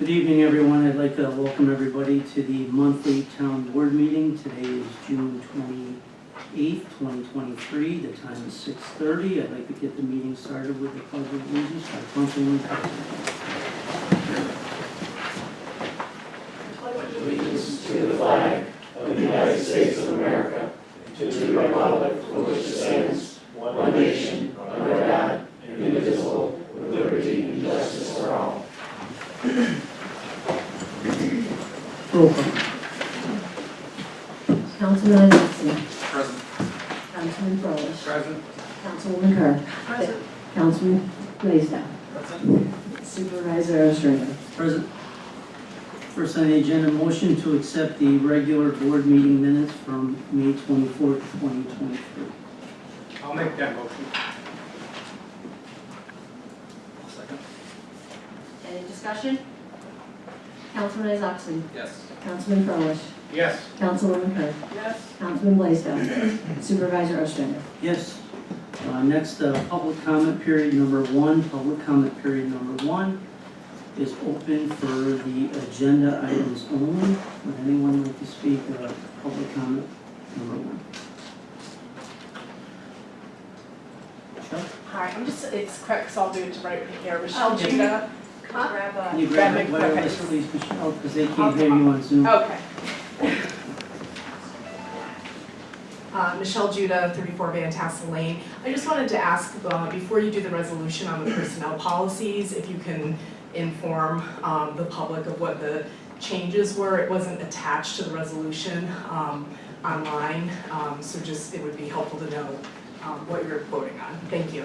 Good evening, everyone. I'd like to welcome everybody to the monthly town board meeting. Today is June 28th, 2023. The time is 6:30. I'd like to get the meeting started with the pledge of allegiance by Councilman Pepper. Allegiance to the flag of the United States of America, to the republic for which it stands, one nation, under God, indivisible, with liberty and justice for all. Roll call. Councilman Jackson. Present. Councilman Froelich. Present. Councilwoman Kerr. Present. Councilman Blaisdell. Present. Supervisor Ostrander. Present. First on the agenda, motion to accept the regular board meeting minutes from May 24th, 2023. I'll make that motion. Second. Any discussion? Councilman Isaacson. Yes. Councilman Froelich. Yes. Councilwoman Kerr. Yes. Councilman Blaisdell. Supervisor Ostrander. Yes. Next, public comment period number one. Public comment period number one is open for the agenda items only. Would anyone like to speak public comment number one? Chuck? Hi, it's quick, so I'll do it right here. Michelle Judah. Can you grab Grab the my wireless, quick. please, Michelle, because they can't hear you on Zoom. Okay. Michelle Judah, 34 Van Tassel Lane. I just wanted to ask, before you do the resolution on the personnel policies, if you can inform the public of what the changes were. It wasn't attached to the resolution online, so just it would be helpful to know what you're voting on. Thank you.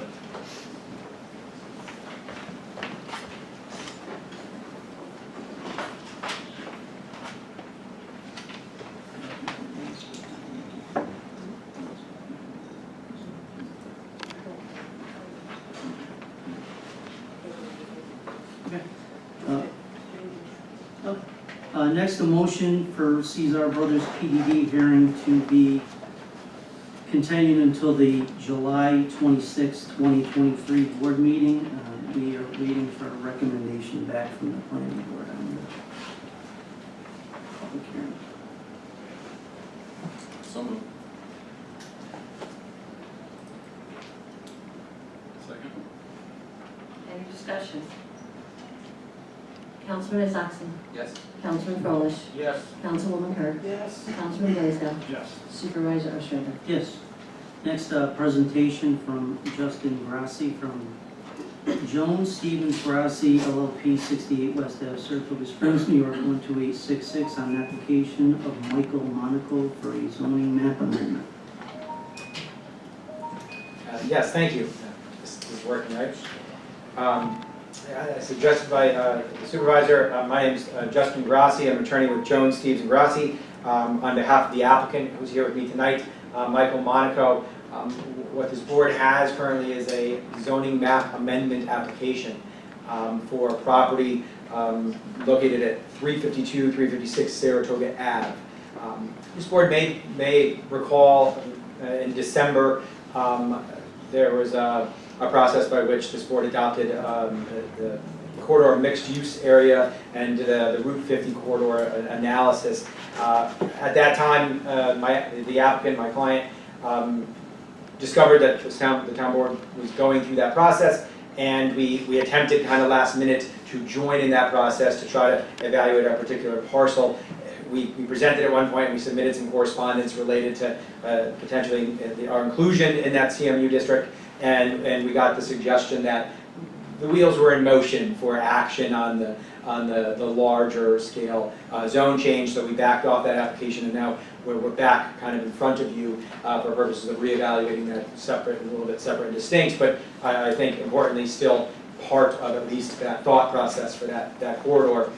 Next, a motion for Cesar Brothers PDD hearing to be continued until the July 26, 2023 board meeting. We are waiting for a recommendation back from the planning board on the public hearing. So moved. Second. Any discussion? Councilman Isaacson. Yes. Councilman Froelich. Yes. Councilwoman Kerr. Yes. Councilman Blaisdell. Yes. Supervisor Ostrander. Yes. Next, presentation from Justin Grassi from Jones Stevens Grassi LLP, 68 West Ave, Saratoga Springs, New York, 12866, on application of Michael Monaco for a zoning map amendment. Yes, thank you. This is working right. As suggested by the supervisor, my name is Justin Grassi. I'm an attorney with Jones, Steves & Grassi. On behalf of the applicant who's here with me tonight, Michael Monaco, what this board has currently is a zoning map amendment application for a property located at 352, 356 Saratoga Ave. This board may recall in December there was a process by which this board adopted the corridor mixed-use area and the Route 50 corridor analysis. At that time, the applicant, my client, discovered that the town board was going through that process, and we attempted kind of last minute to join in that process to try to evaluate our particular parcel. We presented at one point, we submitted some correspondence related to potentially our inclusion in that CMU district, and we got the suggestion that the wheels were in motion for action on the larger scale zone change, so we backed off that application, and now we're back kind of in front of you for purposes of reevaluating that separate, a little bit separate and distinct, but I think importantly still part of at least that thought process for that corridor.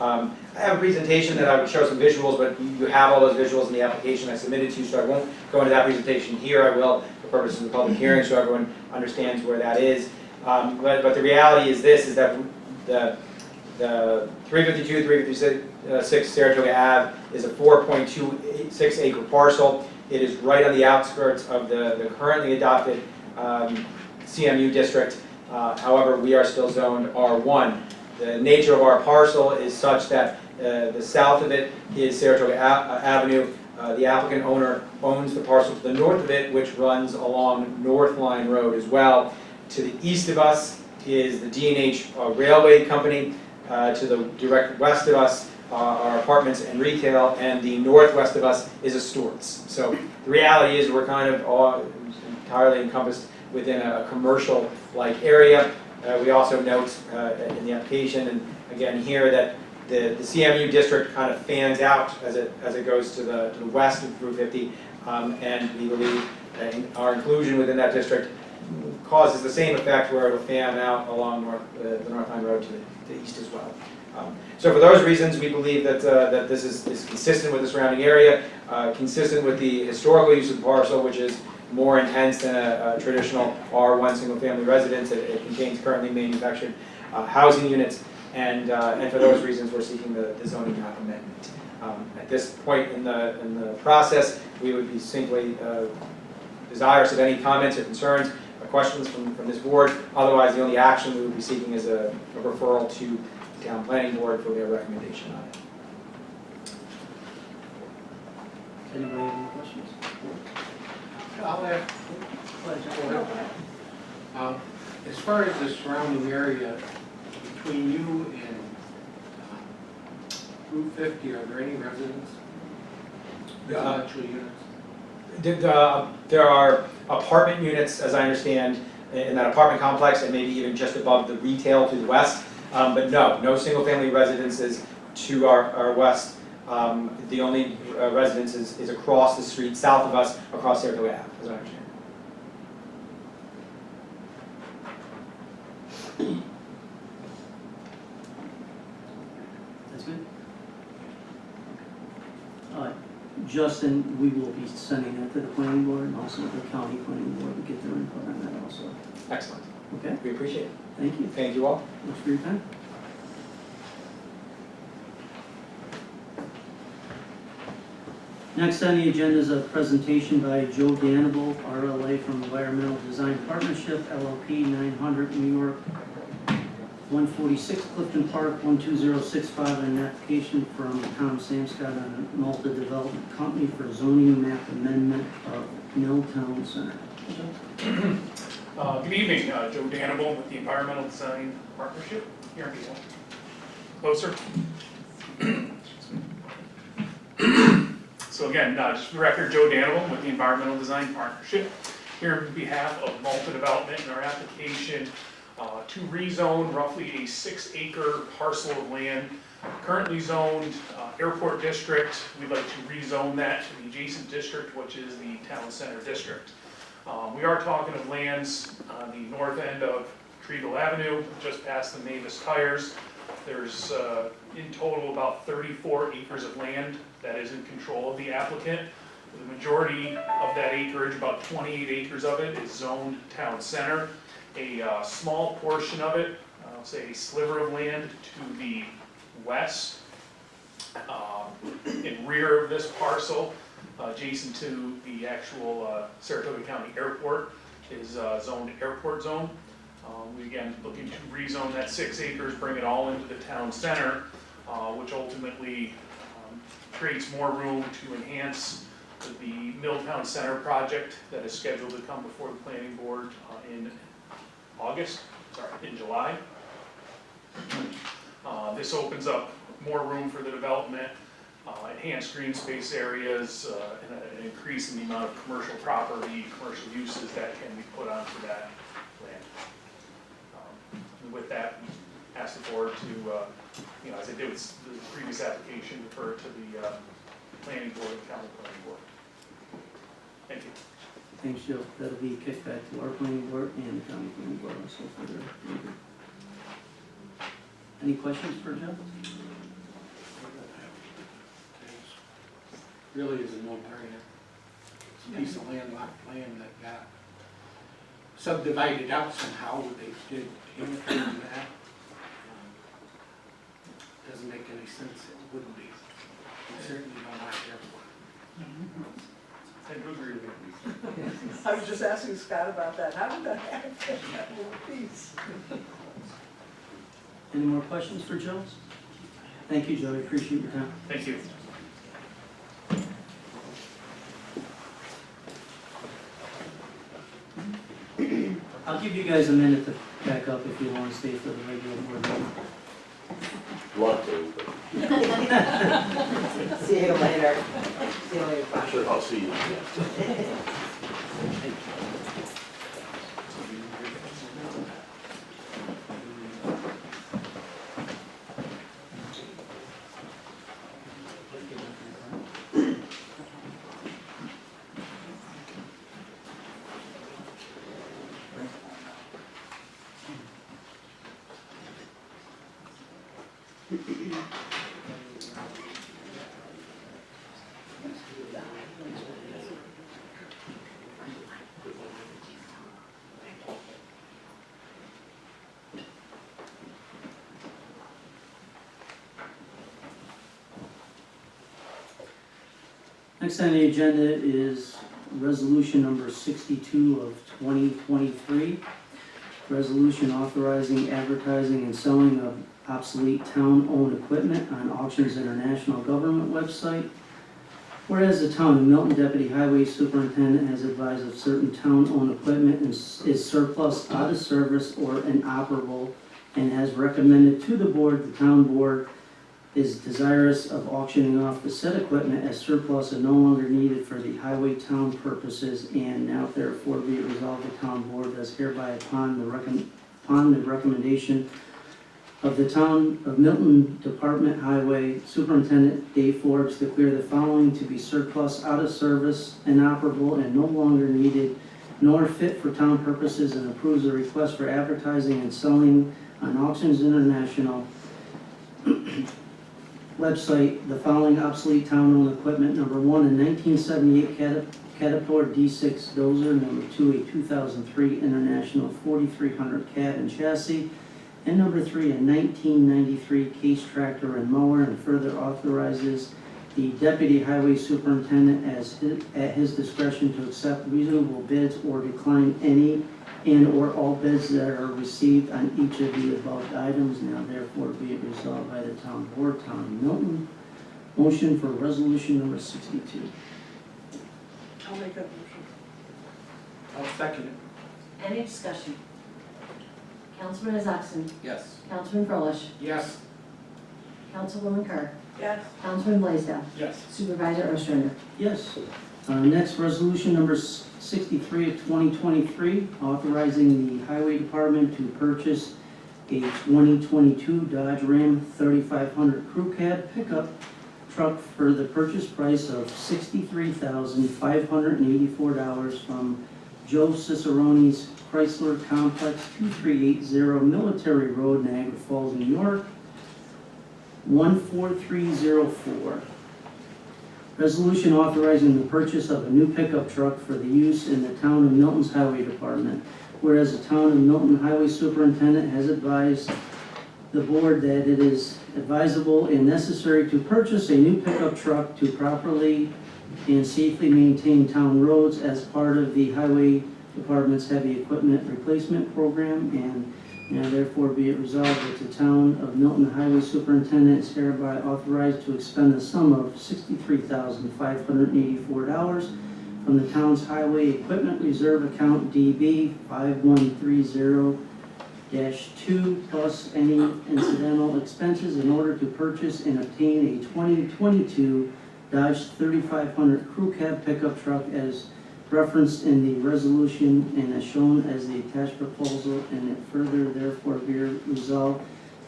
I have a presentation that I would show some visuals, but you have all those visuals in the application I submitted to you, so I won't go into that presentation here. I will for purposes of the public hearing so everyone understands where that is. But the reality is this, is that the 352, 356 Saratoga Ave is a 4.26 acre parcel. It is right on the outskirts of the currently adopted CMU district. However, we are still zoned R1. the nature of our parcel is such that the south of it is Saratoga Avenue. The applicant owner owns the parcel to the north of it, which runs along North Line Road as well. To the east of us is the D&H Railway Company. To the direct west of us are apartments and retail, and the northwest of us is a Stewart's. So the reality is we're kind of all entirely encompassed within a commercial-like area. We also note in the application, and again here, that the CMU district kind of fans out as it goes to the west of Route 50, and we believe that our inclusion within that district causes the same effect where it'll fan out along the North Line Road to the east as well. So for those reasons, we believe that this is consistent with the surrounding area, consistent with the historical use of the parcel, which is more intense than a traditional R1 single-family residence. It contains currently manufactured housing units, and for those reasons, we're seeking the zoning map amendment. At this point in the process, we would be simply desirous of any comments or concerns or questions from this board. Otherwise, the only action we would be seeking is a referral to the town planning board for their recommendation on it. Anybody have any questions? I'll ask, Pleasure. as far as the surrounding area between you and Route 50, are there any residents? Residential units? There are apartment units, as I understand, in that apartment complex, and maybe even just above the retail to the west. But no single-family residences to our west. The only residence is across the street, south of us, across Saratoga Ave, as I understand. That's good. Justin, we will be sending that to the planning board and also the county planning board to get their input on that also. Excellent. Okay, We appreciate it. thank you. Thank you all. Thanks for your time. Next on the agenda is a presentation by Joe Danable, RLA from Environmental Design Partnership, LLP, 900 New York, 146 Clifton Park, 12065, and an application from Tom Samscott on Malta Development Company for zoning map amendment of Milltown Center. Good evening, Joe Danable with the Environmental Design Partnership here in Beale. Closer. So again, just for the record, Joe Danable with the Environmental Design Partnership here on behalf of Malta Development in our application to rezone roughly a 6-acre parcel of land currently zoned airport district. We'd like to rezone that to the adjacent district, which is the town center district. We are talking of lands on the north end of Treagle Avenue, just past the Mavis Tires. There's in total about 34 acres of land that is in control of the applicant. The majority of that acreage, about 28 acres of it, is zoned town center. A small portion of it, I'll say a sliver of land to the west, in rear of this parcel, adjacent to the actual Saratoga County Airport, is zoned airport zone. We again looking to rezone that 6 acres, bring it all into the town center, which ultimately creates more room to enhance the Milltown Center project that is scheduled to come before the planning board in July. This opens up more room for the development, enhanced green space areas, and an increase in the amount of commercial property, commercial uses that can be put onto that land. With that, ask the board to, as I did with the previous application, refer to the planning board and county planning board. Thank you. Thanks, Joe. That'll be kicked back to our planning board and the county planning board also for their review. Any questions for Joe? Really is a no-brainer. It's a piece of landlocked land that got subdivided out somehow. They did anything to that. Doesn't make any sense. It wouldn't be. We certainly don't like airport. I do agree with you. I was just asking Scott about that. How did that happen, that little piece? Any more questions for Joe? Thank you, Joe, I appreciate your time. Thank you. I'll give you guys a minute to back up if you want to stay for the regular board meeting. Love to, but See you later. See you later. not sure I'll see you. Next on the agenda is resolution number 62 of 2023. Resolution authorizing advertising and selling of obsolete town-owned equipment on Auctions International government website. Whereas the town of Milton Deputy Highway Superintendent has advised of certain town-owned equipment is surplus, out of service, or inoperable, and has recommended to the board, the town board is desirous of auctioning off the said equipment as surplus and no longer needed for the highway town purposes, and now therefore be it resolved, the town board does hereby upon the recommendation of the town of Milton Department Highway Superintendent Dave Forbes declare the following to be surplus, out of service, inoperable, and no longer needed nor fit for town purposes, and approves a request for advertising and selling on Auctions International website the following obsolete town-owned equipment: number 1, a 1978 Caterpillar D6 dozer; number 2, a 2003 International 4300 cab and chassis; and number 3, a 1993 Case tractor and mower, and further authorizes the Deputy Highway Superintendent at his discretion to accept reasonable bids or decline any and/or all bids that are received on each of the above items. Now therefore be it resolved by the town board, town of Milton. Motion for resolution number 62. I'll make that motion. I'll second it. Any discussion? Councilman Isaacson. Yes. Councilman Froelich. Yes. Councilwoman Kerr. Yes. Councilman Blaisdell. Yes. Supervisor Ostrander. Yes. Next, resolution number 63 of 2023, authorizing the Highway Department to purchase a 2022 Dodge Ram 3500 Crew Cab pickup truck for the purchase price of $63,584 from Joe Cicerone's Chrysler Complex, 2380 Military Road, Niagara Falls, New York, 14304. Resolution authorizing the purchase of a new pickup truck for the use in the town of Milton's Highway Department. Whereas the town of Milton Highway Superintendent has advised the board that it is advisable and necessary to purchase a new pickup truck to properly and safely maintain town roads as part of the Highway Department's heavy equipment replacement program, and now therefore be it resolved that the town of Milton Highway Superintendent is hereby authorized to expend the sum of $63,584 from the town's highway equipment reserve account DB 5130-2 plus any incidental expenses in order to purchase and obtain a 2022 Dodge 3500 Crew Cab pickup truck as referenced in the resolution and as shown as the attached proposal, and it further therefore be resolved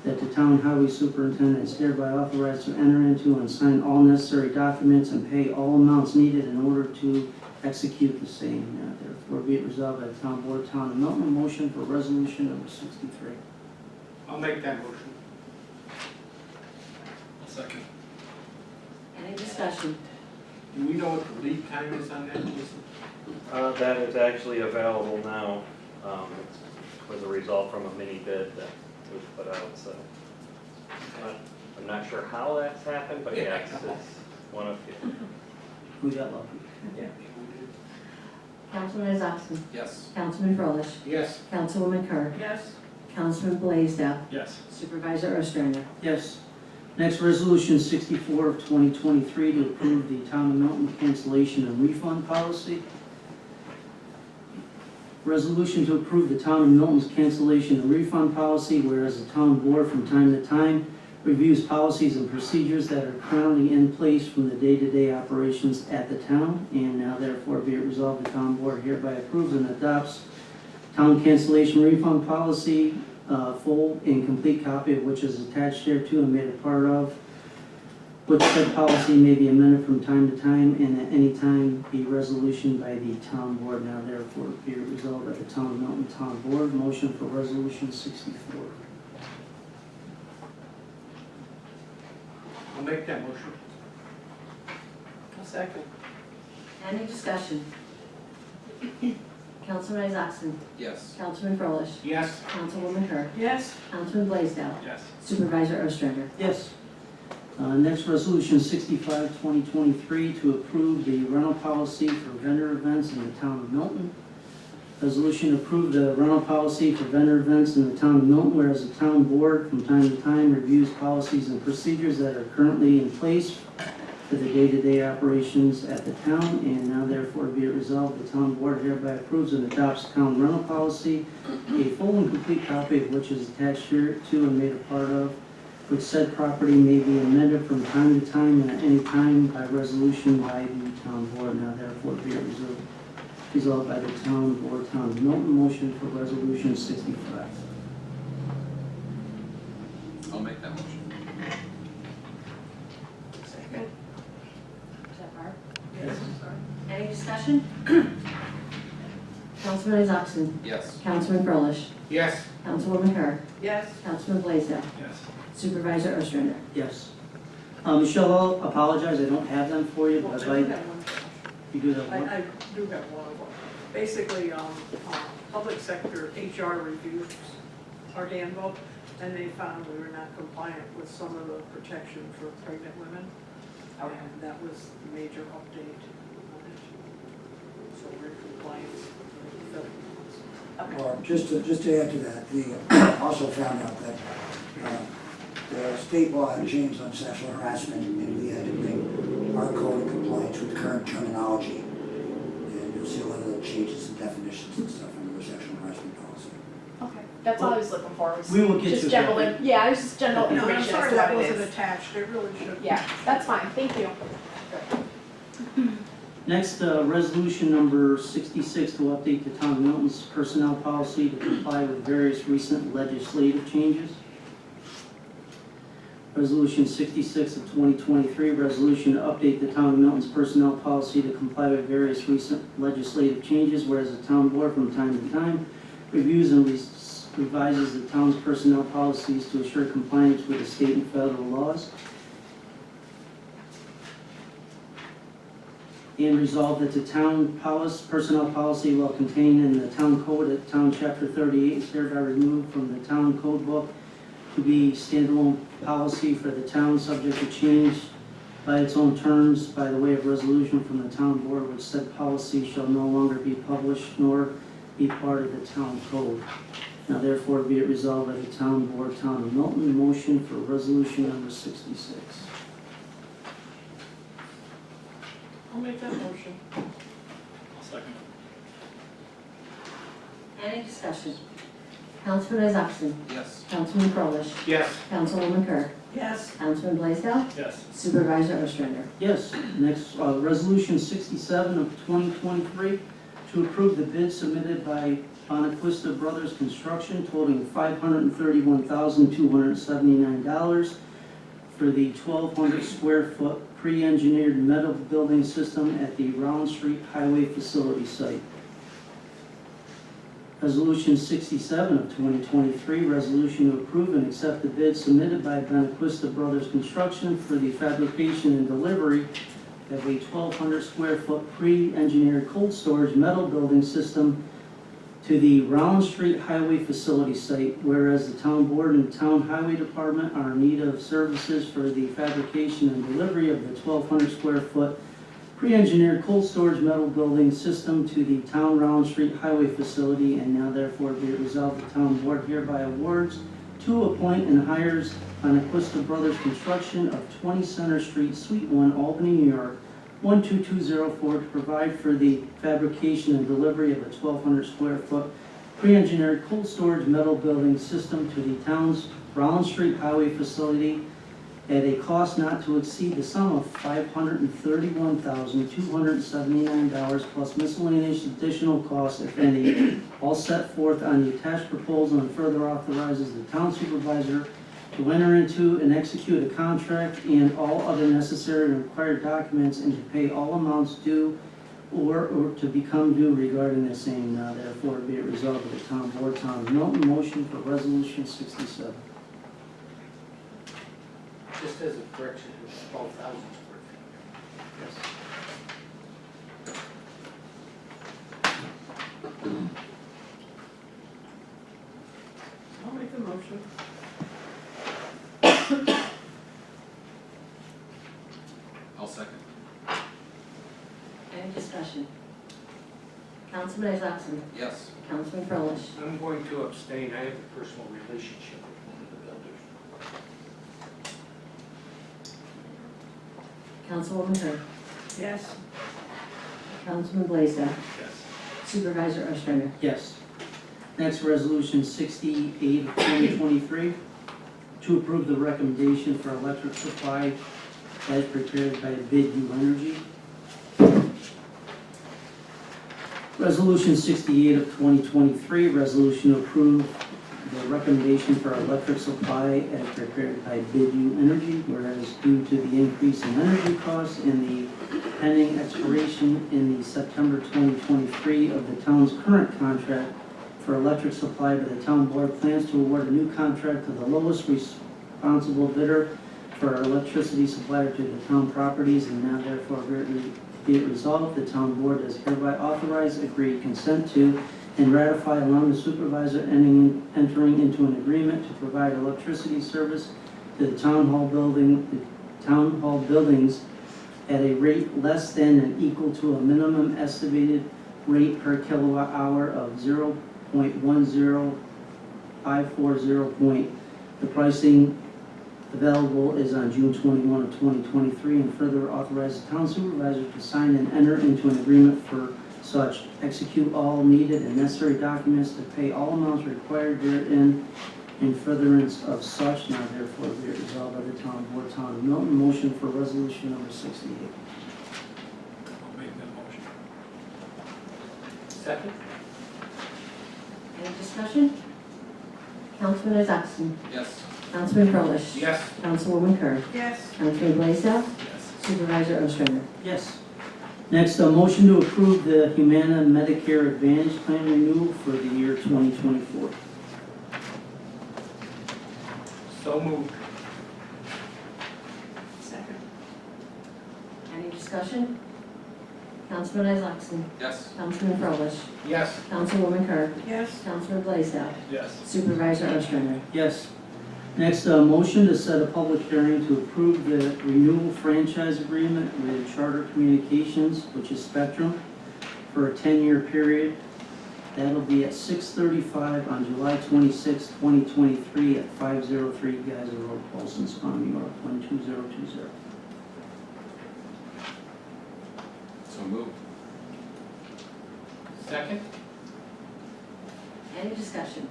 that the town highway superintendent is hereby authorized to enter into and sign all necessary documents and pay all amounts needed in order to execute the same. Now therefore be it resolved by the town board, town of Milton. Motion for resolution number 63. I'll make that motion. I'll second. Any discussion? Do we know what the lead time is on that, Jason? That is actually available now, was a result from a mini bid that was put out, so. I'm not sure how that's happened, but yes, it's one of the. We got lucky. Yeah. Councilman Isaacson. Yes. Councilman Froelich. Yes. Councilwoman Kerr. Yes. Councilman Blaisdell. Yes. Supervisor Ostrander. Yes. Next, Resolution 64 of 2023 to approve the Town of Milton cancellation and refund policy. Resolution to approve the Town of Milton's cancellation and refund policy, whereas the Town Board from time to time reviews policies and procedures that are currently in place from the day-to-day operations at the town, and now therefore be it resolved, the Town Board hereby approves and adopts Town cancellation refund policy, full and complete copy of which is attached thereto and made a part of, which said policy may be amended from time to time and at any time be resolution by the Town Board. Now therefore be it resolved by the Town of Milton Town Board. Motion for Resolution 64. I'll make that motion. I'll second. Any discussion? Councilman Isakson. Yes. Councilman Frolich. Yes. Councilwoman Kerr. Yes. Councilman Blaisdell. Yes. Supervisor Ostrander. Yes. Next, Resolution 65, 2023, to approve the rental policy for vendor events in the Town of Milton. Resolution to approve the rental policy for vendor events in the Town of Milton, whereas the Town Board from time to time reviews policies and procedures that are currently in place for the day-to-day operations at the town, and now therefore be it resolved, the Town Board hereby approves and adopts town rental policy, a full and complete copy of which is attached here to and made a part of, which said property may be amended from time to time and at any time by resolution by the Town Board. Now therefore be it resolved by the Town Board, Town of Milton. Motion for Resolution 65. I'll make that motion. Second. Is that Barb? Yes, sorry. Any discussion? Councilman Isakson. Yes. Councilman Frolich. Yes. Councilwoman Kerr. Yes. Councilman Blaisdell. Yes. Supervisor Ostrander. Yes. Michelle, I'll apologize, I don't have them for you, Well, but I I'd do like, have one. you do that one? I do have one of them. Basically, public sector HR reviews our handbook, and they found we were not compliant with some of the protection for pregnant women. And that was the major update on it. So we're in compliance with the Or just to add to that, the also found out that the state law had changed on sexual harassment, and we had to bring our code in compliance with current terminology. And you'll see a lot of the changes and definitions and stuff under the sexual harassment policy. Okay, that's all I was looking for, was We will get just you general, that. yeah, it was just general Okay. No, I'm information as sorry to that what it wasn't is. attached, it really should. Yeah, that's fine, thank you. Next, resolution number 66 to update the Town of Milton's personnel policy to comply with various recent legislative changes. Resolution 66 of 2023, resolution to update the Town of Milton's personnel policy to comply with various recent legislative changes, whereas the Town Board from time to time reviews and revises the town's personnel policies to assure compliance with the state and federal laws. And resolved that the town personnel policy, while contained in the town code at town chapter 38, is hereby removed from the town code book to be standalone policy for the town, subject to change by its own terms by the way of resolution from the town board, which said policy shall no longer be published nor be part of the town code. Now therefore be it resolved by the Town Board, Town of Milton. Motion for resolution number 66. I'll make that motion. I'll second. Any discussion? Councilman Isakson. Yes. Councilman Frolich. Yes. Councilwoman Kerr. Yes. Councilman Blaisdell. Yes. Supervisor Ostrander. Yes, next, resolution 67 of 2023, to approve the bid submitted by Bonaquista Brothers Construction totaling $531,279 for the 1,200 square foot pre-engineered metal building system at the Round Street Highway Facility Site. Resolution 67 of 2023, resolution to approve and accept the bid submitted by Bonaquista Brothers Construction for the fabrication and delivery of a 1,200 square foot pre-engineered cold storage metal building system to the Round Street Highway Facility Site, whereas the Town Board and Town Highway Department are in need of services for the fabrication and delivery of the 1,200 square foot pre-engineered cold storage metal building system to the Town Round Street Highway Facility, and now therefore be it resolved, the town board hereby awards to appoint and hires on Aquista Brothers Construction of 20 Center Street, Suite 1, Albany, New York, 12204 to provide for the fabrication and delivery of a 1,200 square foot pre-engineered cold storage metal building system to the town's Rollins Street Highway Facility at a cost not to exceed the sum of $531,279 plus miscellaneous additional costs, if any, all set forth on the attached proposal, and further authorizes the town supervisor to enter into and execute a contract and all other necessary and required documents, and to pay all amounts due or to become due regarding the same. Now therefore be it resolved by the town board, town of Milton, motion for resolution 67. Just as a correction, it's 12,000 square feet. Yes. I'll make the motion. I'll second. Any discussion? Councilman Isakson? Yes. Councilman Frolich? I'm going to abstain. I have a personal relationship with one of the builders. Councilwoman Kerr? Yes. Councilman Blaisdell? Yes. Supervisor Ostrander? Yes. Next, resolution 68 of 2023, to approve the recommendation for electric supply as prepared by Bid U Energy. Resolution 68 of 2023, resolution to approve the recommendation for electric supply as prepared by Bid U Energy, whereas due to the increase in energy costs and the pending expiration in the September 2023 of the town's current contract for electric supply, by the town board plans to award a new contract to the lowest responsible bidder for our electricity supplier to the town properties, and now therefore be it resolved, the town board is hereby authorized, agree, consent to, and ratify along the supervisor entering into an agreement to provide electricity service to the town hall buildings at a rate less than and equal to a minimum estimated rate per kilowatt hour of 0.10540. The pricing available is on June 21 of 2023, and further authorize the town supervisor to sign and enter into an agreement for such, execute all needed and necessary documents to pay all amounts required therein in furtherance of such. Now therefore be it resolved by the town board, town of Milton, motion for resolution number 68. I'll make that motion. Second? Any discussion? Councilman Isakson? Yes. Councilman Frolich? Yes. Councilwoman Kerr? Yes. Councilman Blaisdell? Yes. Supervisor Ostrander? Yes. Next, a motion to approve the Humana Medicare Advantage Plan renewal for the year 2024. So moved. Second. Any discussion? Councilman Isakson? Yes. Councilman Frolich? Yes. Councilwoman Kerr? Yes. Councilman Blaisdell? Yes. Supervisor Ostrander? Yes. Next, a motion to set a public hearing to approve the renewal franchise agreement with Charter Communications, which is Spectrum, for a 10-year period. That'll be at 6:35 on July 26, 2023 at 503 Geyser Road, Paulson, Spawn, New York, 12020. So moved. Second? Any discussion?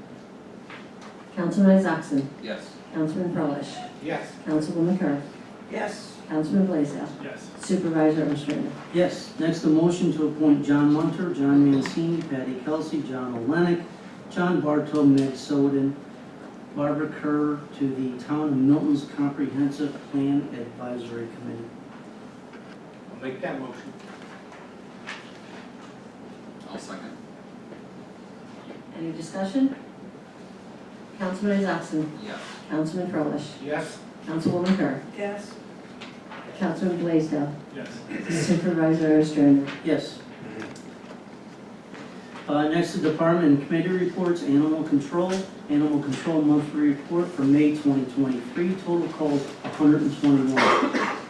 Councilman Isakson? Yes. Councilman Frolich? Yes. Councilwoman Kerr? Yes. Councilman Blaisdell? Yes. Supervisor Ostrander? Yes. Next, a motion to appoint John Munter, John Mancini, Patty Kelsey, John Olenek, John Bartow, Meg Soden, Barbara Kerr to the Town of Milton's Comprehensive Plan Advisory Committee. I'll make that motion. I'll second. Any discussion? Councilman Isakson? Yes. Councilman Frolich? Yes. Councilwoman Kerr? Yes. Councilman Blaisdell? Yes. Supervisor Ostrander? Yes. Next, the department and committee reports, animal control. Animal control monthly report for May 2023, total calls 121.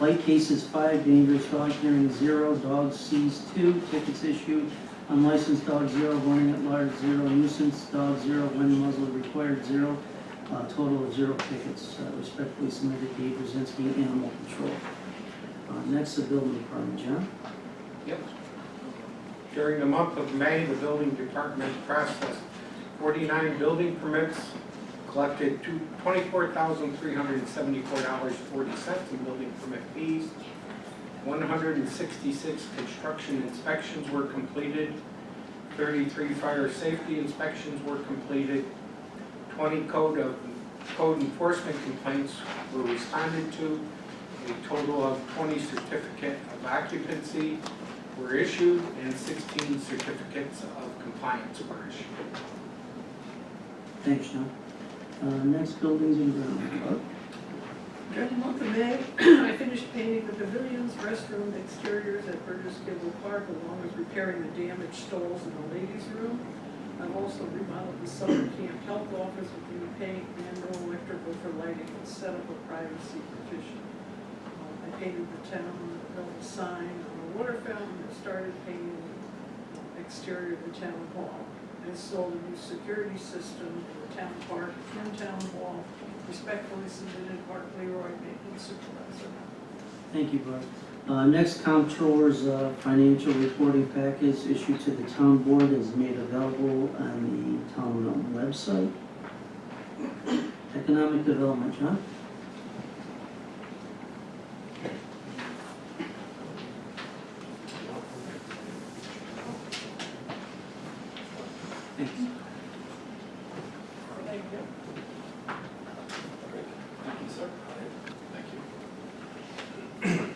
Light cases 5, dangerous dog hearing 0, dogs seized 2, tickets issued. Unlicensed dog 0, running at large 0, nuisance dog 0, when muzzle required 0, total of 0 tickets. Respectfully submitted, Dave Brzezinski, Animal Control. Next, the building department, John. Yep. During the month of May, the building department processed 49 building permits, collected $24,374.40 in building permit fees. 166 construction inspections were completed. 33 fire safety inspections were completed. 20 code enforcement complaints were responded to. A total of 20 certificate of occupancy were issued and 16 certificates of compliance were issued. Thanks, John. Next, buildings and grounds. Barb? During the month of May, I finished painting the pavilions, restroom, exteriors at Burgess Gable Park, along with repairing the damaged stalls in the ladies' room. I've also remodeled the summer camp health office with new paint and no electrical for lighting and set up a privacy partition. I painted the town sign on a water fountain and started painting the exterior of the town hall. I installed a new security system in the town park and town hall. Respectfully submitted, Mark Leroy, maintenance supervisor. Thank you, Barb. Next, comptroller's financial reporting package issued to the town board is made available on the town website. Economic development, John? Thanks. Thank you. Thank you, sir. Thank you.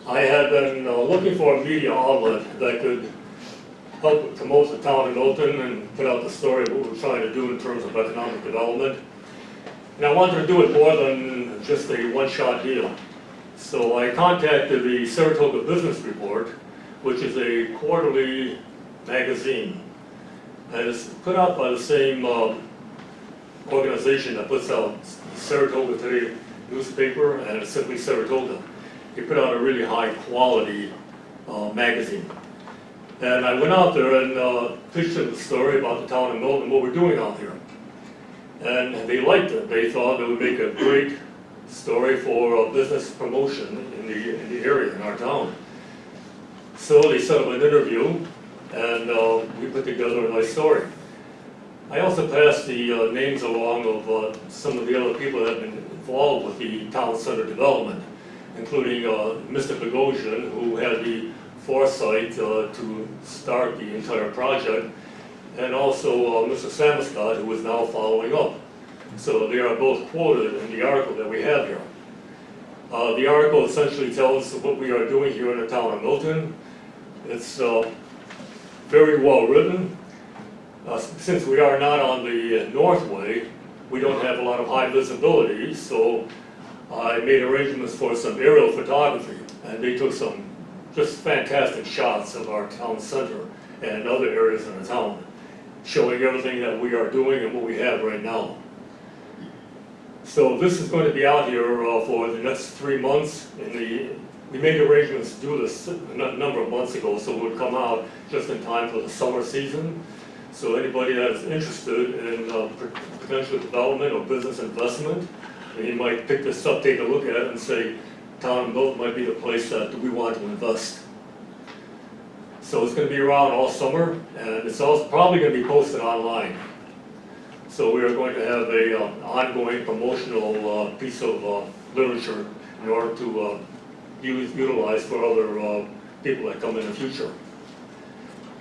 I had been looking for a media outlet that could help promote the town of Milton and put out the story of what we're trying to do in terms of economic development. And I wanted to do it more than just a one-shot deal. So I contacted the Saratoga Business Report, which is a quarterly magazine. And it's put out by the same organization that puts out Saratoga Today newspaper, and it's simply Saratoga. They put out a really high quality magazine. And I went out there and pitched them the story about the town of Milton and what we're doing out here. And they liked it. They thought it would make a great story for business promotion in the area, in our town. So they set up an interview, and we put together a nice story. I also passed the names along of some of the other people that have been involved with the town center development, including Mr. Bogosian, who had the foresight to start the entire project, and also Mr. Samuscott, who is now following up. So they are both quoted in the article that we have here. The article essentially tells us what we are doing here in the town of Milton. It's very well written. Since we are not on the Northway, we don't have a lot of high visibility, so I made arrangements for some aerial photography, and they took some just fantastic shots of our town center and other areas in the town, showing everything that we are doing and what we have right now. So this is going to be out here for the next 3 months. We made arrangements to do this a number of months ago, so it would come out just in time for the summer season. So anybody that is interested in potential development or business investment, you might pick this up, take a look at it, and say, town of Milton might be the place that we want to invest. So it's going to be around all summer, and it's also probably going to be posted online. So we are going to have an ongoing promotional piece of literature in order to utilize for other people that come in the future.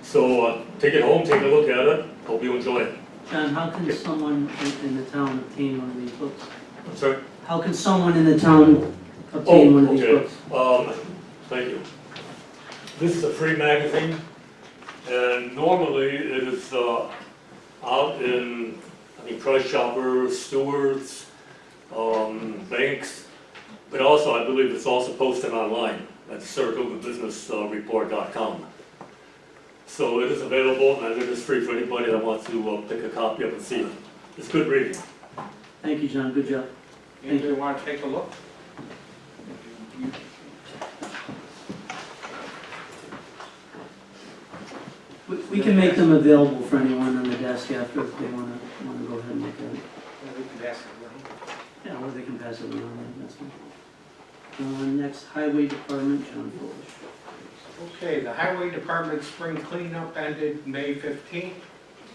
So take it home, take a look at it. Hope you enjoy it. John, how can someone in the town obtain one of these books? I'm sorry? How can someone in the town obtain one of these books? Thank you. This is a free magazine, and normally it is out in, Price Chopper, Stewart's, banks, but also I believe it's also posted online at SaratogaBusinessReport.com. So it is available, and it is free for anybody that wants to pick a copy up and see it. It's good reading. Thank you, John, good job. Anybody want to take a look? We can make them available for anyone on the desk after if they wanna go ahead and look at it. We can ask them. Yeah, or they can pass it around, that's fine. Next, Highway Department, John Fulish. Okay, the Highway Department spring cleanup ended May 15th.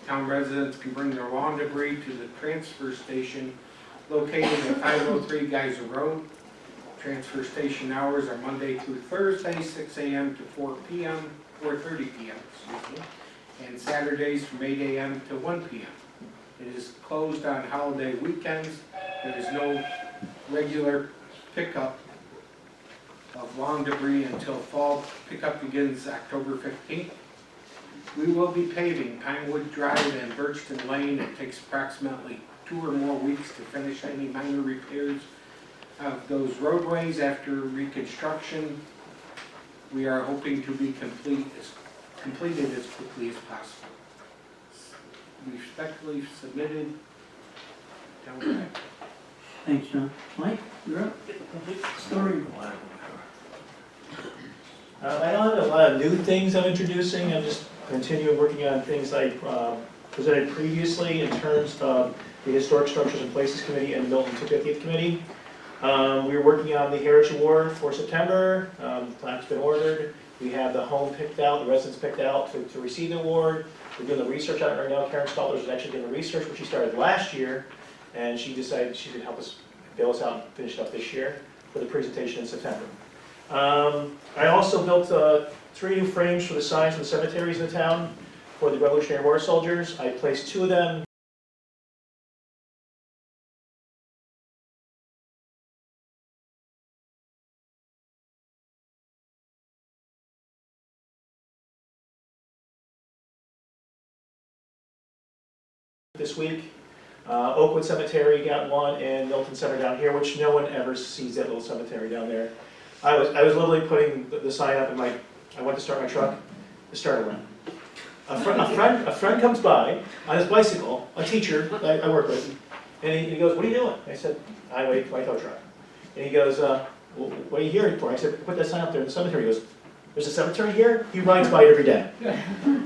Town residents can bring their lawn debris to the transfer station located at 503 Geyser Road. Transfer station hours are Monday through Thursday, 6 a.m. to 4 p.m., 4:30 p.m., excuse me, and Saturdays from 8 a.m. to 1 p.m. It is closed on holiday weekends. There is no regular pickup of lawn debris until fall pickup begins October 15th. We will be paving Pinewood Drive and Birchton Lane. It takes approximately 2 or more weeks to finish any minor repairs of those roadways after reconstruction. We are hoping to be completed as quickly as possible. Respectfully submitted, Town Director. Thanks, John. Mike, you're up. Story. I don't have a lot of new things I'm introducing. I'm just continuing working on things I presented previously in terms of the Historic Structures and Places Committee and Milton 250th Committee. We were working on the Heritage Award for September. The plaque's been ordered. We have the home picked out, the residents picked out to receive the award. We're doing the research on it right now. Karen Stallers is actually doing the research, which she started last year, and she decided she could help us bail us out and finish it up this year for the presentation in September. I also built 3 new frames for the signs in the cemeteries in the town for the Revolutionary War soldiers. I placed 2 of them this week. Oakwood Cemetery got one, and Milton Center down here, which no one ever sees that little cemetery down there. I was literally putting the sign up, and I went to start my truck, the starter went. A friend comes by on his bicycle, a teacher I work with, and he goes, "What are you doing?" I said, "I wait for my tow truck." And he goes, "Well, what are you here for?" I said, "Put that sign up there in the cemetery." He goes, "There's a cemetery here?" He rides by it every day.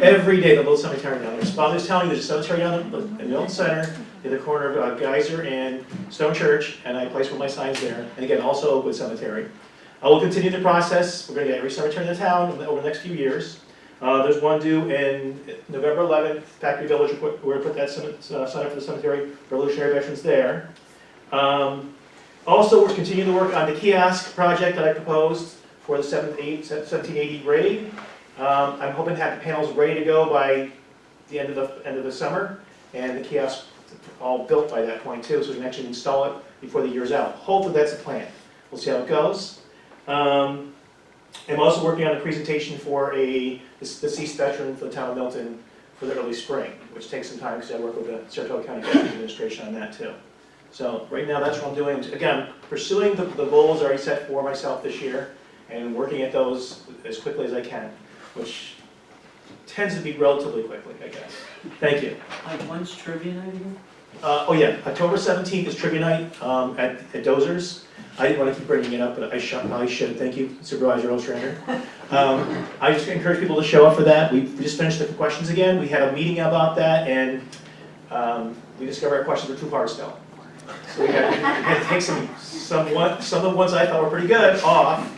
Every day, the little cemetery down there. Father's telling me there's a cemetery down in Milton Center, in the corner of Geyser and Stone Church, and I placed one of my signs there. And again, also Oakwood Cemetery. I will continue the process. We're going to get every cemetery in the town over the next few years. There's one due in November 11th, Factory Village. We're going to put that sign up for the cemetery, Revolutionary Veterans there. Also, we're continuing to work on the kiosk project that I proposed for the 1780 raid. I'm hoping to have the panels ready to go by the end of the summer, and the kiosks all built by that point too, so we can actually install it before the year's out. Hopefully that's the plan. We'll see how it goes. I'm also working on a presentation for the deceased veteran for the town of Milton for the early spring, which takes some time because I work with the Saratoga County Veterans Administration on that too. So right now that's what I'm doing. Again, pursuing the goals I already set for myself this year and working at those as quickly as I can, which tends to be relatively quickly, I guess. Thank you. When's trivia night again? Oh yeah, October 17th is trivia night at Dozers. I didn't want to keep bringing it up, but I should. Thank you, Supervisor Ostrander. I just encourage people to show up for that. We just finished the questions again. We had a meeting about that, and we discovered our questions were too hard still. So we had to take some of the ones I thought were pretty good off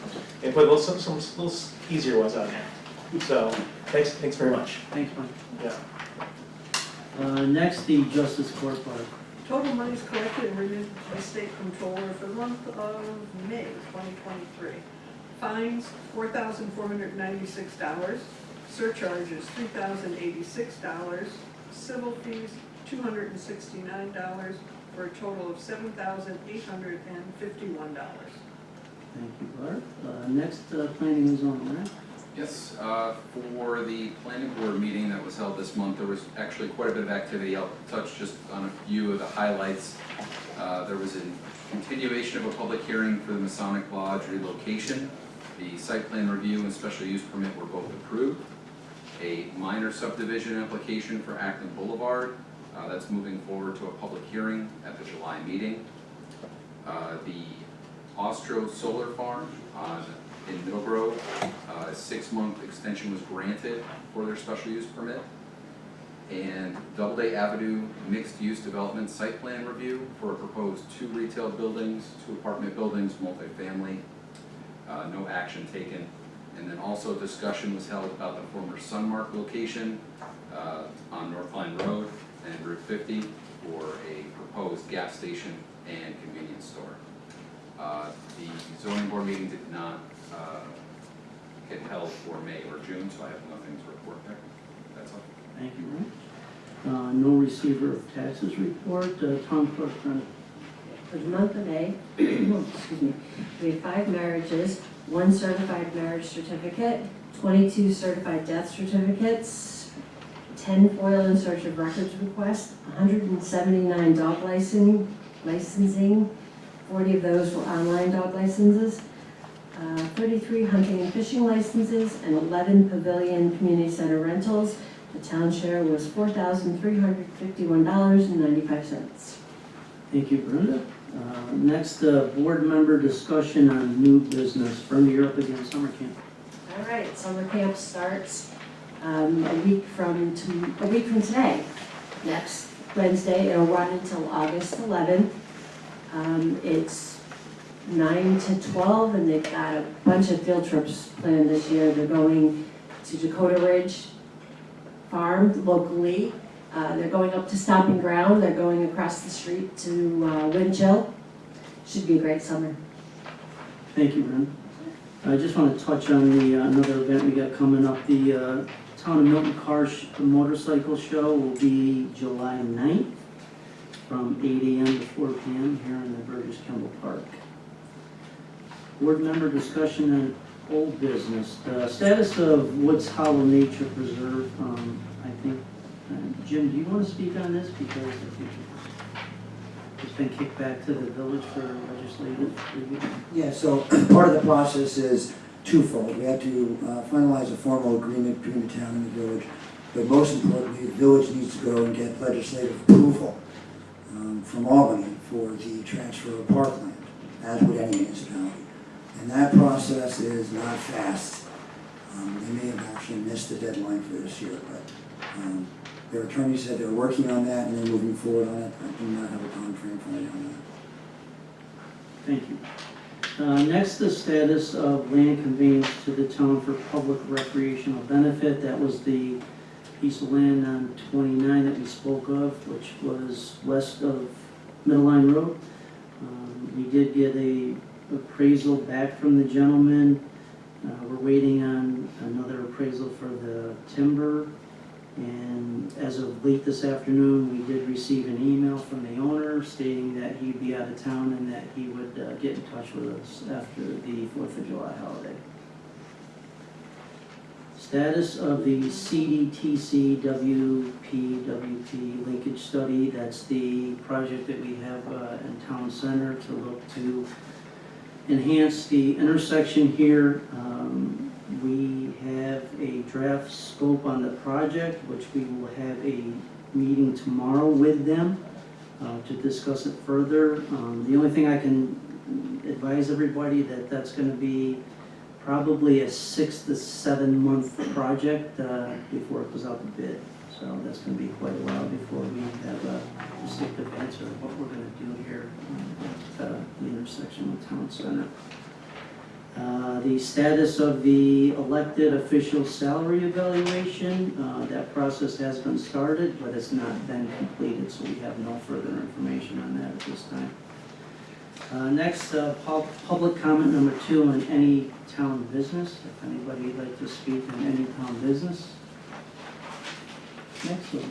and put some little easier ones on there. So thanks very much. Thanks, Mike. Yeah. Next, the Justice Court Bar. Total monies collected and remitted to the state controller for the month of May 2023. Fines, $4,496. Surcharges, $3,086. Civil fees, $269, for a total of $7,851. Thank you, Bart. Next, planning and zoning, right? Yes, for the planning board meeting that was held this month, there was actually quite a bit of activity. I'll touch just on a few of the highlights. There was a continuation of a public hearing for the Masonic Lodge relocation. The site plan review and special use permit were both approved. A minor subdivision application for Acton Boulevard, that's moving forward to a public hearing at the July meeting. The Austro Solar Farm in Middle Grove. A 6-month extension was granted for their special use permit. And Doubleday Avenue mixed-use development site plan review for a proposed 2 retail buildings, 2 apartment buildings, multifamily. No action taken. And then also discussion was held about the former Sunmark location on North Line Road and Route 50 for a proposed gas station and convenience store. The zoning board meeting did not get held for May or June, so I have nothing to report there. That's all. Thank you, Ron. No receiver of taxes report. Town clerk, Brenda. For the month of May, excuse me, we have 5 marriages, 1 certified marriage certificate, 22 certified death certificates, 10 FOIL in search of records requests, 179 dog licensing, 40 of those were online dog licenses, 33 hunting and fishing licenses, and 11 pavilion community center rentals. The town share was $4,351.95. Thank you, Brenda. Next, board member discussion on new business. Brenda, you're up again, summer camp. All right, summer camp starts a week from today. Next Wednesday, it'll run until August 11th. It's 9 to 12, and they've got a bunch of field trips planned this year. They're going to Dakota Ridge Farm locally. They're going up to Stomping Ground. They're going across the street to Winchill. Should be a great summer. Thank you, Brenda. I just want to touch on the another event we got coming up. The Town of Milton Motorcycle Show will be July 9th from 8 a.m. to 4 p.m. here in the Burgess Kimball Park. Board member discussion on old business. The status of Woods Hollow Nature Preserve, I think, Jim, do you want to speak on this? Because I think it's been kicked back to the village for legislative review. Yeah, so part of the process is twofold. We have to finalize a formal agreement between the town and the village, but most importantly, the village needs to go and get legislative approval from Albany for the transfer of parkland, as would any municipality. And that process is not fast. They may have actually missed the deadline for this year, but their attorney said they're working on that and they're moving forward on it. I do not have a time frame for you on that. Thank you. Next, the status of land conveyance to the town for public recreational benefit. That was the piece of land on 29 that we spoke of, which was west of Middle Line Road. We did get a appraisal back from the gentleman. We're waiting on another appraisal for the timber. And as of late this afternoon, we did receive an email from the owner stating that he'd be out of town and that he would get in touch with us after the 4th of July holiday. Status of the CDTC WPWP linkage study. That's the project that we have in Town Center to look to enhance the intersection here. We have a draft scope on the project, which we will have a meeting tomorrow with them to discuss it further. The only thing I can advise everybody that's going to be probably a 6 to 7 month project before it goes out to bid. So that's going to be quite a while before we have a distinctive answer of what we're going to do here at the intersection with Town Center. The status of the elected official salary evaluation, that process has been started, but it's not been completed, so we have no further information on that at this time. Next, public comment number 2 on any town business. If anybody would like to speak on any town business. Next one.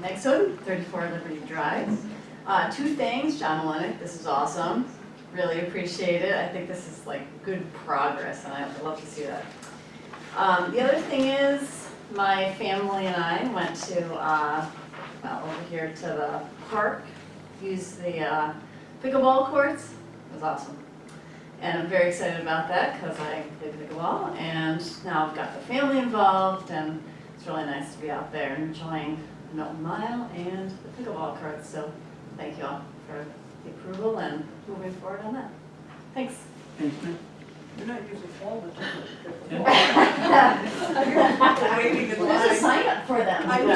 Next one, 34 Liberty Drive. 2 things, John Lennox, this is awesome. Really appreciate it. I think this is like good progress and I'd love to see that. The other thing is my family and I went to, over here to the park, used the pickleball courts. It was awesome. And I'm very excited about that because I play pickleball and now I've got the family involved and it's really nice to be out there enjoying Milton Mile and the pickleball courts. So thank you all for the approval and moving forward on that. Thanks. Thanks, Matt. You're not using all the time. Yeah. Waiting in Well, there's a line. sign up for them. I you know.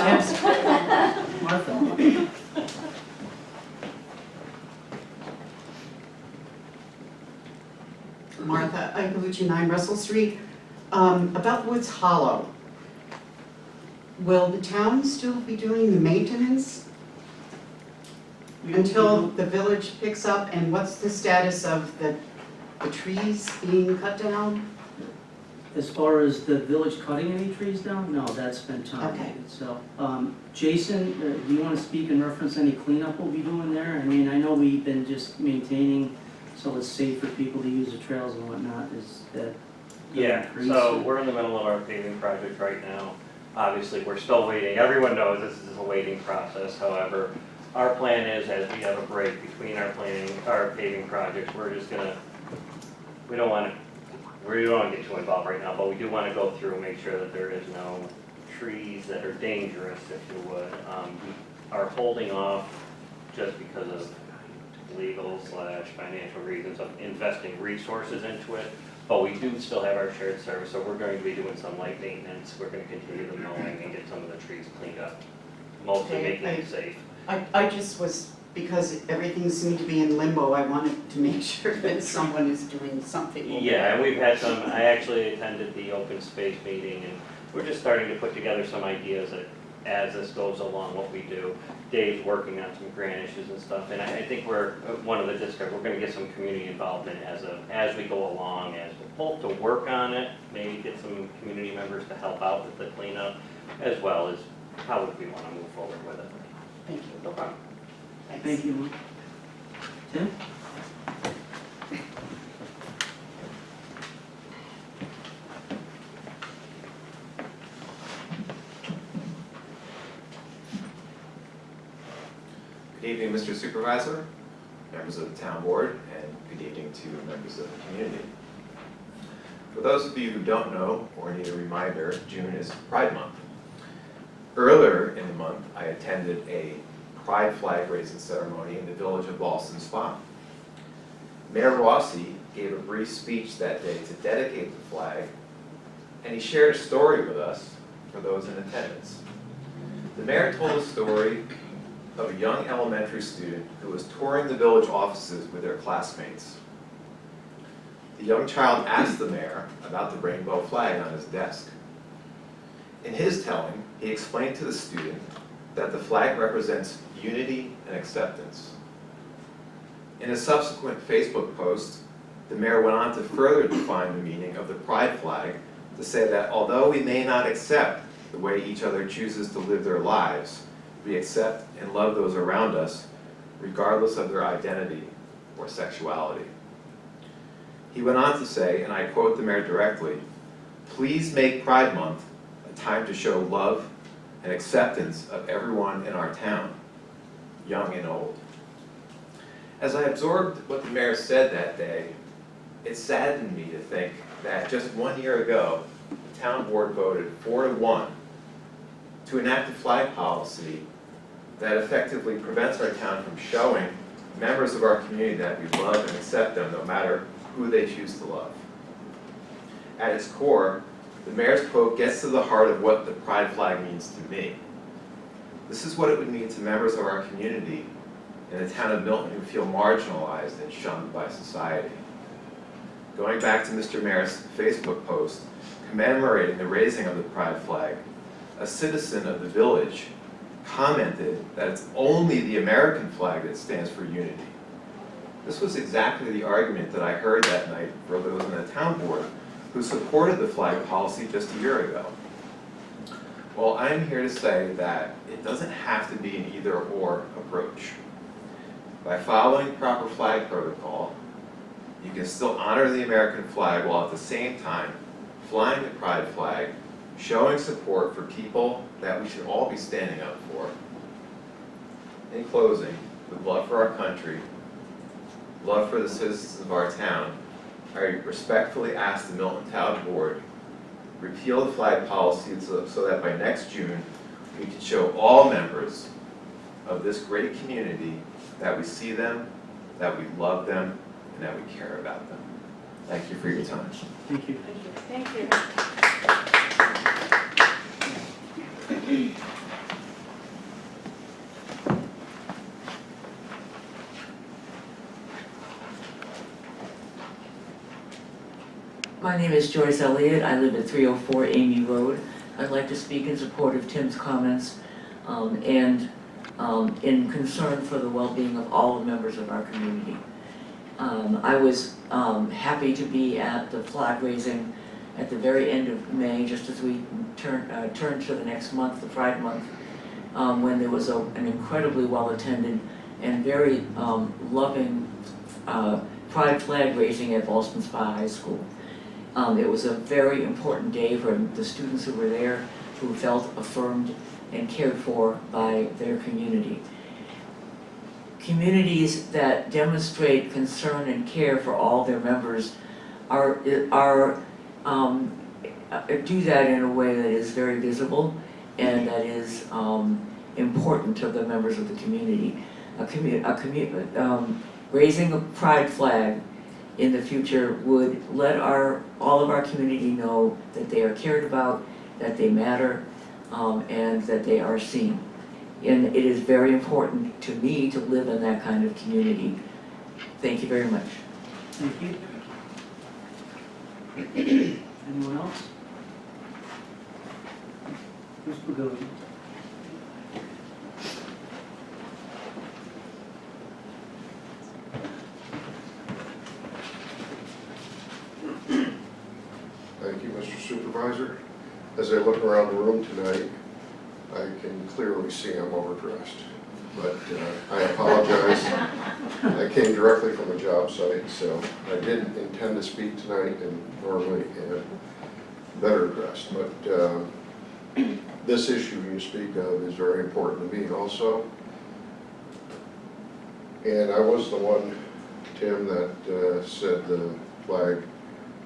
Martha. Martha Iacolucci, 9 Russell Street. About Woods Hollow, will the town still be doing the maintenance until the village picks up? And what's the status of the trees being cut down? As far as the village cutting any trees down, no, that's been Okay. terminated, so. Jason, do you want to speak in reference to any cleanup we'll be doing there? I mean, I know we've been just maintaining, so it's safe for people to use the trails and whatnot, is that? Yeah, increase so or- we're in the middle of our paving project right now. Obviously, we're still waiting. Everyone knows this is a waiting process. However, our plan is, as we have a break between our paving projects, we're just gonna, we don't wanna get too involved right now, but we do wanna go through and make sure that there is no trees that are dangerous, if you would. We are holding off just because of legal/financial reasons of investing resources into it. But we do still have our shared service, so we're going to be doing some light maintenance. We're gonna continue the mowing and get some of the trees cleaned up, mostly Okay, making it safe. I just was, because everything seemed to be in limbo, I wanted to make sure that someone is doing something. Yeah, and we've had some, I actually attended the open space meeting, and we're just starting to put together some ideas that, as this goes along, what we do. Dave's working on some grant issues and stuff, and I think we're gonna get some community involvement as we go along, as both to work on it, maybe get some community members to help out with the cleanup, as well as how would we wanna move forward with it. Thank you. No problem. Thanks. Thank you, Mark. Tim? Good evening, Mr. Supervisor, members of the town board, and good evening to members of the community. For those of you who don't know or need a reminder, June is Pride Month. Earlier in the month, I attended a Pride flag raising ceremony in the village of Ballston Spa. Mayor Rossi gave a brief speech that day to dedicate the flag, and he shared a story with us for those in attendance. The mayor told a story of a young elementary student who was touring the village offices with their classmates. The young child asked the mayor about the rainbow flag on his desk. In his telling, he explained to the student that the flag represents unity and acceptance. In a subsequent Facebook post, the mayor went on to further define the meaning of the pride flag to say that although we may not accept the way each other chooses to live their lives, we accept and love those around us, regardless of their identity or sexuality. He went on to say, and I quote the mayor directly, "Please make Pride Month a time to show love and acceptance of everyone in our town, young and old." As I absorbed what the mayor said that day, it saddened me to think that just 1 year ago, the town board voted 4-1 to enact a flag policy that effectively prevents our town from showing members of our community that we love and accept them no matter who they choose to love. At its core, the mayor's quote gets to the heart of what the pride flag means to me. This is what it would mean to members of our community in the town of Milton who feel marginalized and shunned by society. Going back to Mr. Mayor's Facebook post commemorating the raising of the pride flag, a citizen of the village commented that it's only the American flag that stands for unity. This was exactly the argument that I heard that night for those on the town board who supported the flag policy just a year ago. Well, I'm here to say that it doesn't have to be an either-or approach. By following proper flag protocol, you can still honor the American flag while at the same time flying the pride flag, showing support for people that we should all be standing up for. In closing, with love for our country, love for the citizens of our town, I respectfully ask the Milton Town Board repeal the flag policy so that by next June, we can show all members of this great community that we see them, that we love them, and that we care about them. Thank you for your time. Thank you. Thank you. My name is Joyce Elliott. I live at 304 Amy Road. I'd like to speak in support of Tim's comments and in concern for the well-being of all the members of our community. I was happy to be at the flag raising at the very end of May, just as we turn to the next month, the Pride Month, when there was an incredibly well-attended and very loving Pride flag raising at Ballston Spa High School. It was a very important day for the students who were there, who felt affirmed and cared for by their community. Communities that demonstrate concern and care for all their members do that in a way that is very visible and that is important to the members of the community. Raising a pride flag in the future would let all of our community know that they are cared about, that they matter, and that they are seen. And it is very important to me to live in that kind of community. Thank you very much. Thank you. Anyone else? Ms. Pagoda. Thank you, Mr. Supervisor. As I look around the room tonight, I can clearly see I'm overdressed. But I apologize. I came directly from a job site, so I didn't intend to speak tonight and normally am better dressed. But this issue you speak of is very important to me also. And I was the one, Tim, that said the flag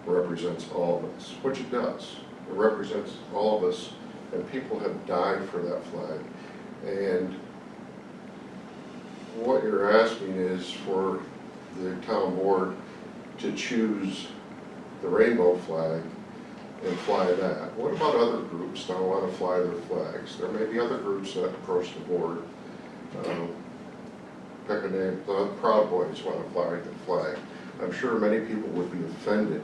represents all of us, which it does. It represents all of us, and people have died for that flag. And what you're asking is for the town board to choose the rainbow flag and fly that. What about other groups that want to fly their flags? There may be other groups that approach the board. Pick a name, the Proud Boys want to fly the flag. I'm sure many people would be offended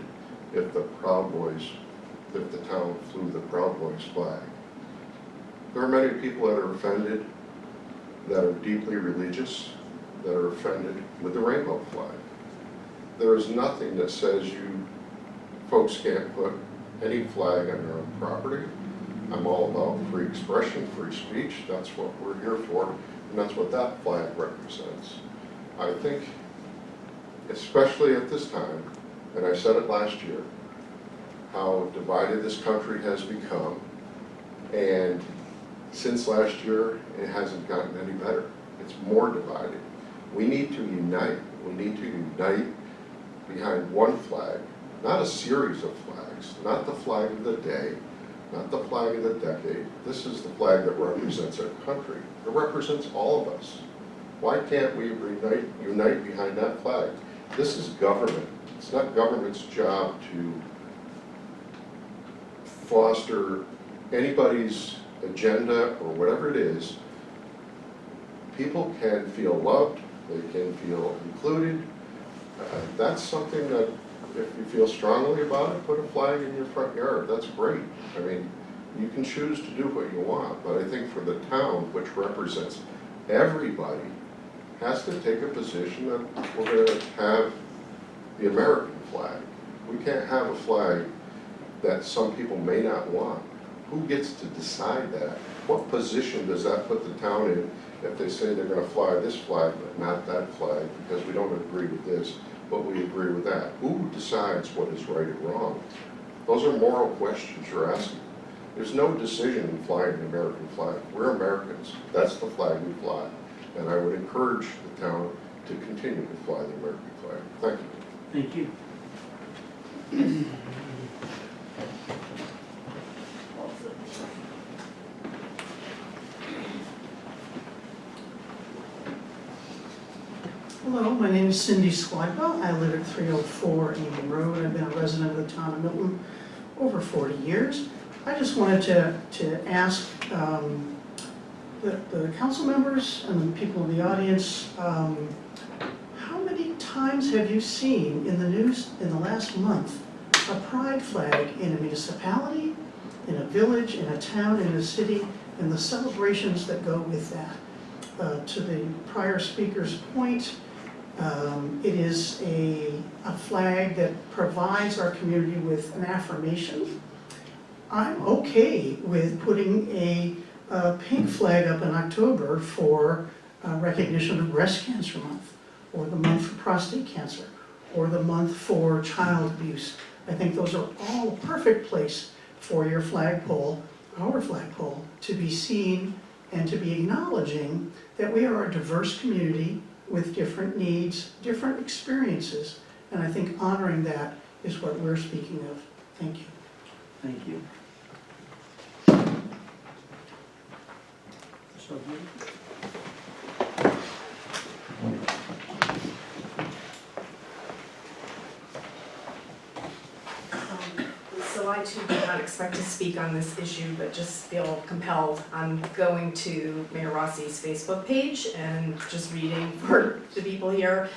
if the town flew the Proud Boys flag. There are many people that are offended, that are deeply religious, that are offended with the rainbow flag. There is nothing that says you folks can't put any flag on your own property. I'm all about free expression, free speech. That's what we're here for, and that's what that flag represents. I think, especially at this time, and I said it last year, how divided this country has become, and since last year, it hasn't gotten any better. It's more divided. We need to unite. We need to unite behind one flag, not a series of flags, not the flag of the day, not the flag of the decade. This is the flag that represents our country. It represents all of us. Why can't we unite behind that flag? This is government. It's not government's job to foster anybody's agenda or whatever it is. People can feel loved, they can feel included. That's something that, if you feel strongly about it, put a flag in your front yard. That's great. I mean, you can choose to do what you want, but I think for the town, which represents everybody, has to take a position that we're going to have the American flag. We can't have a flag that some people may not want. Who gets to decide that? What position does that put the town in if they say they're going to fly this flag but not that flag because we don't agree with this, but we agree with that? Who decides what is right and wrong? Those are moral questions you're asking. There's no decision in flying the American flag. We're Americans. That's the flag we fly. And I would encourage the town to continue to fly the American flag. Thank you. Thank you. My name is Cindy Squadba. I live at 304 Amy Road. I've been a resident of the town of Milton over 40 years. I just wanted to ask the council members and the people in the audience, how many times have you seen in the news in the last month a pride flag in a municipality, in a village, in a town, in a city, and the celebrations that go with that? To the prior speaker's point, it is a flag that provides our community with an affirmation. I'm okay with putting a pink flag up in October for recognition of Breast Cancer Month, or the month for prostate cancer, or the month for child abuse. I think those are all a perfect place for your flagpole, our flagpole, to be seen and to be acknowledging that we are a diverse community with different needs, different experiences, and I think honoring that is what we're speaking of. Thank you. Thank you. So I too did not expect to speak on this issue, but just feel compelled. I'm going to Mayor Rossi's Facebook page and just reading for the people here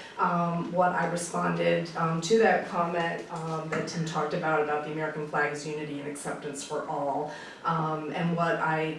what I responded to that comment that Tim talked about the American flag's unity and acceptance for all. And what I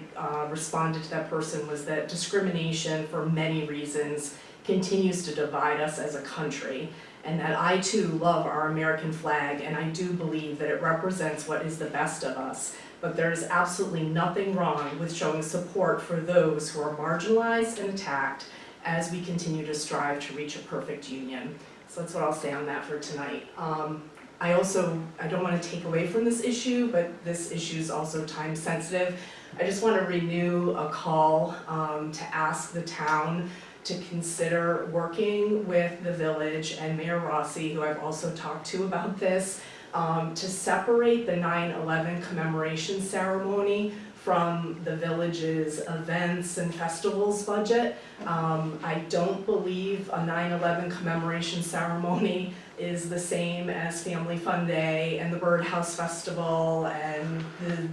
responded to that person was that discrimination for many reasons continues to divide us as a country. And that I too love our American flag, and I do believe that it represents what is the best of us. But there's absolutely nothing wrong with showing support for those who are marginalized and attacked as we continue to strive to reach a perfect union. So that's what I'll say on that for tonight. I don't want to take away from this issue, but this issue is also time sensitive. I just want to renew a call to ask the town to consider working with the village and Mayor Rossi, who I've also talked to about this, to separate the 9/11 commemoration ceremony from the village's events and festivals budget. I don't believe a 9/11 commemoration ceremony is the same as Family Fun Day and the Birdhouse Festival and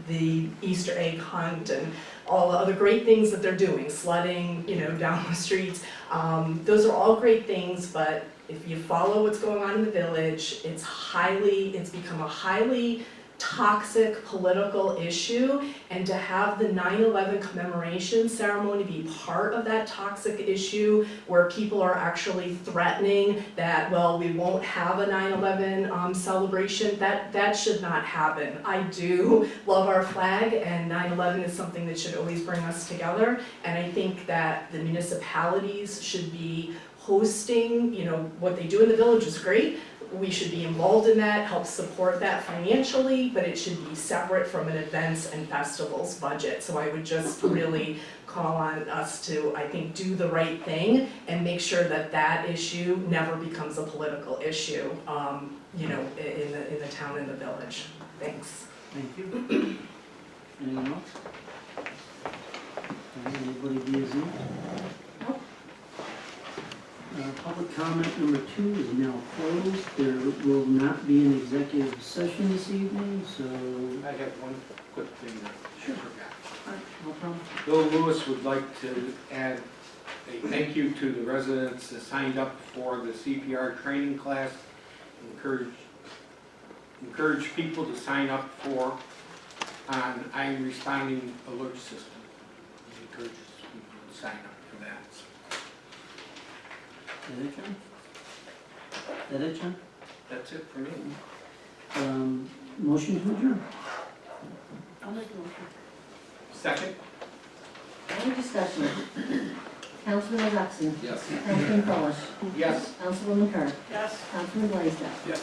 the Easter egg hunt and all the other great things that they're doing, sledding, down the streets. Those are all great things, but if you follow what's going on in the village, it's become a highly toxic political issue, and to have the 9/11 commemoration ceremony be part of that toxic issue where people are actually threatening that, well, we won't have a 9/11 celebration, that should not happen. I do love our flag, and 9/11 is something that should always bring us together, and I think that the municipalities should be hosting, what they do in the village is great. We should be involved in that, help support that financially, but it should be separate from an events and festivals budget. So I would just really call on us to, I think, do the right thing and make sure that that issue never becomes a political issue, in the town and the village. Thanks. Thank you. Anyone else? Anybody via Zoom? Public comment number 2 is now closed. There will not be an executive session this evening, so... I have one quick thing that I forgot. All right, no problem. Bill Lewis would like to add a thank you to the residents that signed up for the CPR training class. Encourage people to sign up for an iron responding alert system. Encourage people to sign up for that. That it, John? That's it for me. Motion to adjourn. I'll make a motion. Second? Any discussion? Councilman Roxon? Yes. Councilman Polish? Yes. Councilwoman Kerr? Yes. Councilman Blaisdell? Yes.